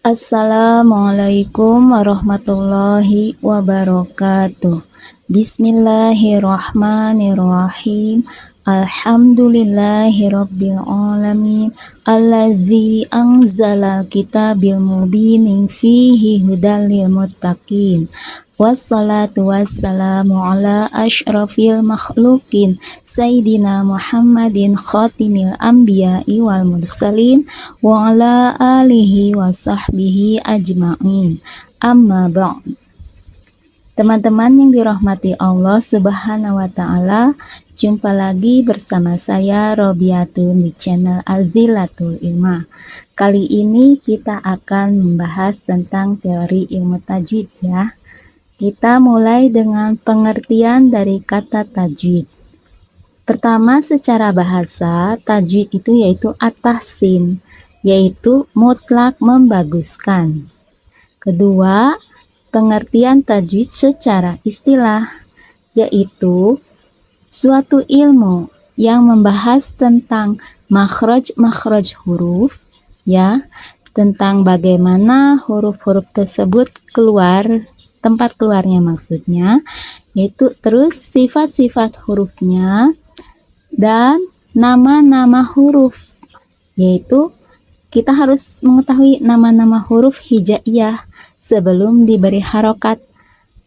Assalamualaikum warahmatullahi wabarakatuh. Bismillahirrahmanirrahim. Alhamdulillahirabbil alamin. Allazi anzala kitabil mubinin fihi hudal lil muttaqin. Wassalatu wassalamu ala asyrafil makhlukin Sayyidina Muhammadin khatimil anbiya'i wal mursalin wa ala alihi wa sahbihi ajma'in. Amma ba'd. Teman-teman yang dirahmati Allah Subhanahu wa taala, jumpa lagi bersama saya Robiatun di channel Azilatul Ilmah. Kali ini kita akan membahas tentang teori ilmu tajwid ya. Kita mulai dengan pengertian dari kata tajwid. Pertama, secara bahasa, tajwid itu yaitu at-tahsin, yaitu mutlak membaguskan. Kedua, pengertian tajwid secara istilah, yaitu suatu ilmu yang membahas tentang makhraj huruf, ya, tentang bagaimana huruf-huruf tersebut keluar, tempat keluarnya maksudnya, yaitu terus sifat-sifat hurufnya dan nama-nama huruf, yaitu kita harus mengetahui nama-nama huruf hijaiyah sebelum diberi harokat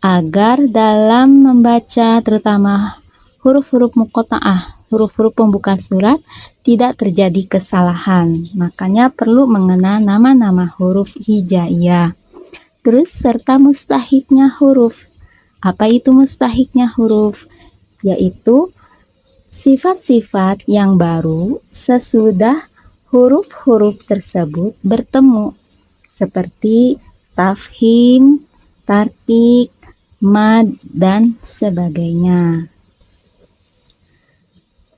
agar dalam membaca terutama huruf-huruf muqatta'ah, huruf-huruf pembuka surat, tidak terjadi kesalahan. Makanya perlu mengenal nama-nama huruf hijaiyah. Terus serta mustahiknya huruf. Apa itu mustahiknya huruf? Yaitu sifat-sifat yang baru sesudah huruf-huruf tersebut bertemu, seperti tafhim, tarqiq, mad, dan sebagainya.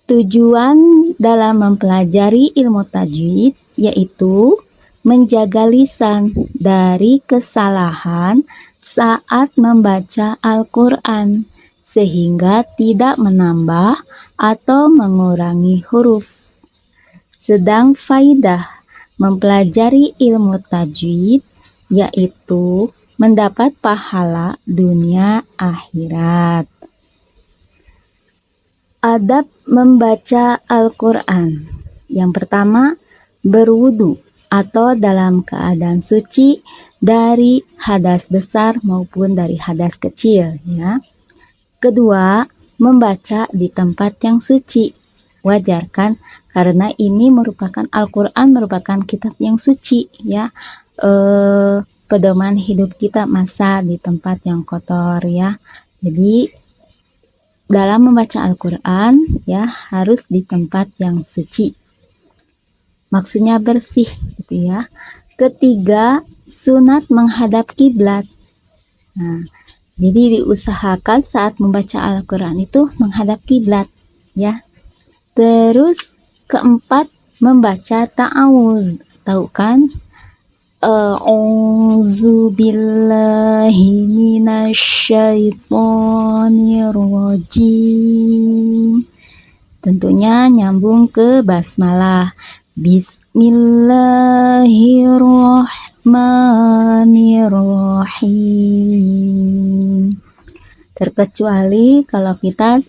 Tujuan dalam mempelajari ilmu tajwid yaitu menjaga lisan dari kesalahan saat membaca Al-Quran, sehingga tidak menambah atau mengurangi huruf. Sedang faidah mempelajari ilmu tajwid yaitu mendapat pahala dunia akhirat. Adab membaca Al-Quran. Yang pertama, berwudu atau dalam keadaan suci dari hadas besar maupun dari hadas kecil ya. Kedua, membaca di tempat yang suci. Wajar kan? Karena ini merupakan Al-Quran, merupakan kitab yang suci ya. Pedoman hidup kita masa di tempat yang kotor ya. Jadi dalam membaca Al-Quran ya harus di tempat yang suci. Maksudnya bersih gitu ya. Ketiga, sunat menghadap kiblat. Nah, jadi diusahakan saat membaca Al-Quran itu menghadap kiblat ya. Terus keempat, membaca ta'awuz. Tahu kan? A'udzu billahi minasyaitonir rajim. Tentunya nyambung ke basmalah. Bismillahirrahmanirrahim. Terkecuali kalau kita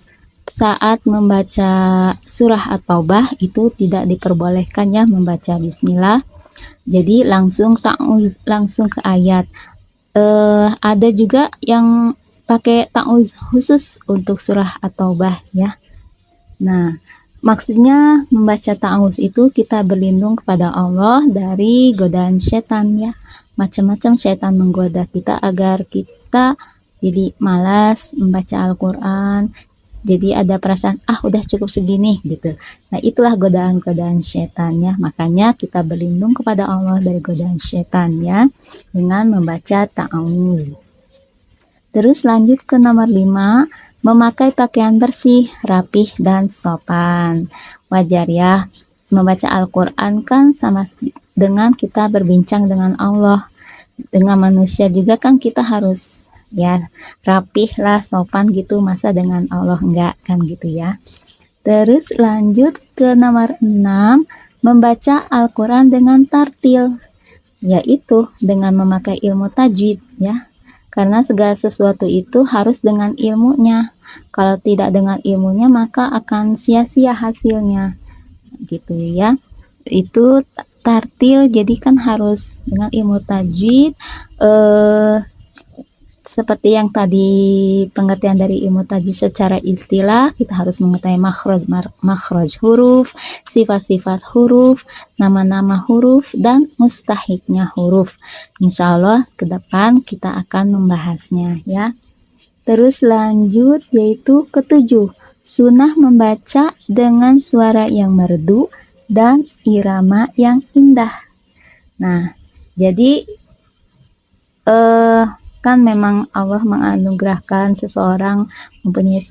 saat membaca surah At-Taubah itu tidak diperbolehkan ya membaca bismillah. Jadi langsung ta'awuz, langsung ke ayat. Ada juga yang pakai ta'awuz khusus untuk surah At-Taubah ya. Nah, maksudnya membaca ta'awuz itu kita berlindung kepada Allah dari godaan setan ya. Macam-macam setan menggoda kita agar kita jadi malas membaca Al-Quran. Jadi ada perasaan udah cukup segini gitu. Nah, itulah godaan-godaan setan ya. Makanya kita berlindung kepada Allah dari godaan setan ya dengan membaca ta'awuz. Terus lanjut ke nomor 5. Memakai pakaian bersih, rapih, dan sopan. Wajar ya, membaca Al-Quran kan sama dengan kita berbincang dengan Allah. Dengan manusia juga kan kita harus ya rapih lah, sopan gitu, masa dengan Allah enggak kan gitu ya. Terus lanjut ke nomor 6, membaca Al-Quran dengan tartil. yaitu dengan memakai ilmu tajwid ya. Karena segala sesuatu itu harus dengan ilmunya. Kalau tidak dengan ilmunya maka akan sia-sia hasilnya. Gitu ya. Itu tartil, jadi kan harus dengan ilmu tajwid. Seperti yang tadi pengertian dari ilmu tajwid secara istilah, kita harus mengetahui makhraj huruf, sifat-sifat huruf, nama-nama huruf, dan mustahiknya huruf. Insya Allah ke depan kita akan membahasnya ya. Terus lanjut yaitu ketujuh, sunnah membaca dengan suara yang merdu dan irama yang indah. Nah, jadi kan memang Allah menganugerahkan seseorang mempunyai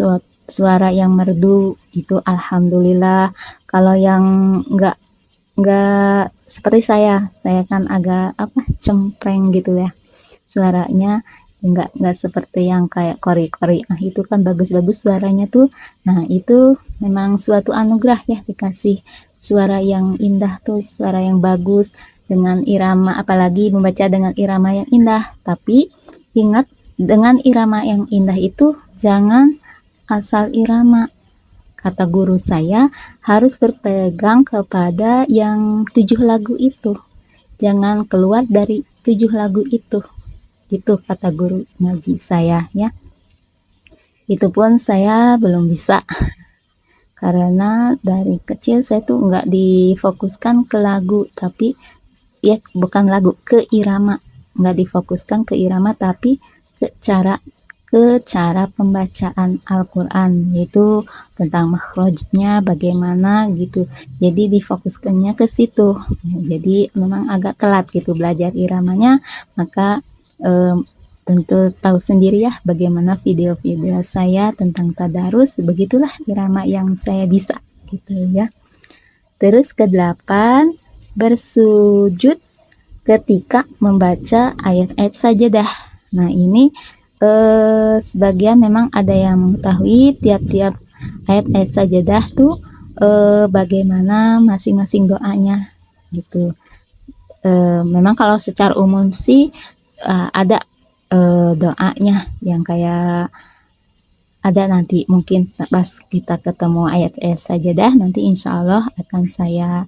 suara yang merdu, itu alhamdulillah. Kalau yang enggak seperti saya kan agak cempreng gitu ya suaranya, enggak seperti yang kayak kori-kori. Itu kan bagus-bagus suaranya tuh. Nah, itu memang suatu anugerah ya, dikasih suara yang indah tuh, suara yang bagus dengan irama, apalagi membaca dengan irama yang indah. Tapi ingat, dengan irama yang indah itu jangan asal irama. Kata guru saya, harus berpegang kepada yang 7 lagu itu. Jangan keluar dari 7 lagu itu. Itu kata guru ngaji saya ya. Itu pun saya belum bisa. Karena dari kecil saya tuh nggak difokuskan ke lagu, tapi ya bukan lagu, ke irama. Nggak difokuskan ke irama, tapi ke cara pembacaan Al-Quran, yaitu tentang makhrajnya bagaimana gitu. Jadi difokuskannya ke situ. Jadi memang agak telat gitu belajar iramanya, maka tentu tahu sendiri ya bagaimana video-video saya tentang tadarus, begitulah irama yang saya bisa gitu ya. Terus ke-8, bersujud ketika membaca ayat-ayat sajadah. Nah, ini sebagian memang ada yang mengetahui tiap-tiap ayat-ayat sajadah tuh bagaimana masing-masing doanya gitu. Memang kalau secara umum sih ada doanya yang kayak ada nanti mungkin pas kita ketemu ayat-ayat sajadah, nanti insya Allah akan saya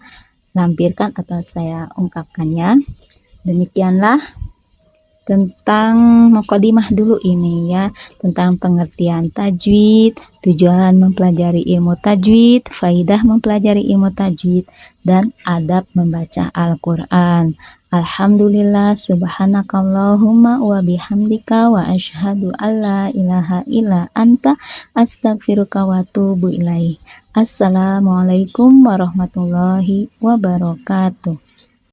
lampirkan atau saya ungkapkannya. Demikianlah tentang mukadimah dulu ini ya, tentang pengertian tajwid, tujuan mempelajari ilmu tajwid, faidah mempelajari ilmu tajwid, dan adab membaca Al-Quran. Alhamdulillah, subhanakallahumma wa bihamdika wa asyhadu alla ilaha illa anta astaghfiruka wa atubu ilaih. Assalamualaikum warahmatullahi wabarakatuh.